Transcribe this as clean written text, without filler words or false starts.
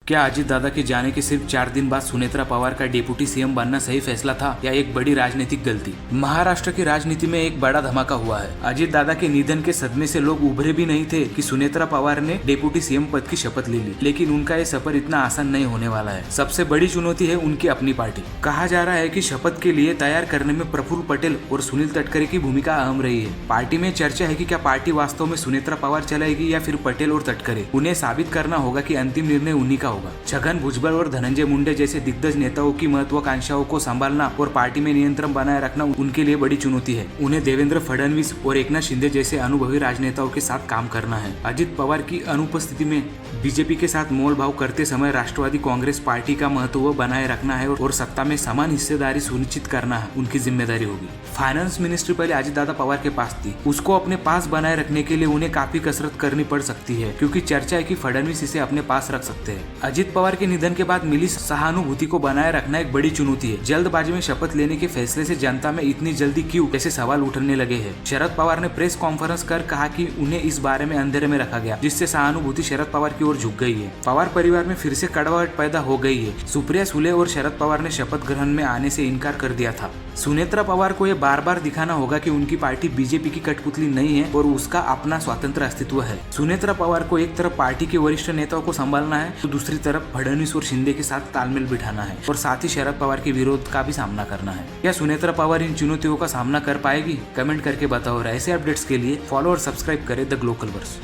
क्या अजित दादा के जाने के सिर्फ 4 दिन बाद सुनेत्रा पवार का डिप्टी सीएम बनना सही फैसला था या एक बड़ी राजनीतिक गलती? महाराष्ट्र की राजनीति में एक बड़ा धमाका हुआ है। अजित दादा के निधन के सदमे से लोग उभरे भी नहीं थे कि सुनेत्रा पवार ने डिप्टी सीएम पद की शपथ ले ली, लेकिन उनका ये सफर इतना आसान नहीं होने वाला है। सबसे बड़ी चुनौती है उनकी अपनी पार्टी। कहा जा रहा है कि शपथ के लिए तैयार करने में प्रफुल्ल पटेल और सुनील तटकरे की भूमिका अहम रही है। पार्टी में चर्चा है कि क्या पार्टी वास्तव में सुनेत्रा पवार चलाएगी या फिर पटेल और तटकरे। उन्हें साबित करना होगा कि अंतिम निर्णय उन्हीं का होगा। छगन भुजबल और धनंजय मुंडे जैसे दिग्गज नेताओं की महत्वाकांक्षाओं को संभालना और पार्टी में नियंत्रण बनाए रखना उनके लिए बड़ी चुनौती है। उन्हें देवेंद्र फडणवीस और एकनाथ शिंदे जैसे अनुभवी राजनेताओं के साथ काम करना है। अजित पवार की अनुपस्थिति में बीजेपी के साथ मोलभाव करते समय राष्ट्रवादी कांग्रेस पार्टी का महत्व बनाए रखना है और सत्ता में समान हिस्सेदारी सुनिश्चित करना है उनकी जिम्मेदारी होगी। फाइनेंस मिनिस्ट्री पहले अजित दादा पवार के पास थी, उसको अपने पास बनाए रखने के लिए उन्हें काफी कसरत करनी पड़ सकती है, क्योंकि चर्चा है कि फडणवीस इसे अपने पास रख सकते हैं। अजित पवार के निधन के बाद मिली सहानुभूति को बनाए रखना एक बड़ी चुनौती है। जल्दबाजी में शपथ लेने के फैसले से जनता में इतनी जल्दी क्यों जैसे सवाल उठने लगे हैं। शरद पवार ने प्रेस कॉन्फ्रेंस कर कहा कि उन्हें इस बारे में अंधेरे में रखा गया, जिससे सहानुभूति शरद पवार की ओर झुक गई है। पवार परिवार में फिर से कड़वाहट पैदा हो गई है। सुप्रिया सुले और शरद पवार ने शपथ ग्रहण में आने से इनकार कर दिया था। सुनेत्रा पवार को ये बार बार दिखाना होगा कि उनकी पार्टी बीजेपी की कठपुतली नहीं है और उसका अपना स्वतंत्र अस्तित्व है। सुनेत्रा पवार को एक तरफ पार्टी के वरिष्ठ नेताओं को संभालना है तो दूसरी तरफ फडणवीस और शिंदे के साथ तालमेल बिठाना है और साथ ही शरद पवार के विरोध का भी सामना करना है। क्या सुनेत्रा पवार इन चुनौतियों का सामना कर पाएगी? कमेंट करके बताओ और ऐसे अपडेट्स के लिए फॉलो और सब्सक्राइब करें द ग्लोकल वर्स।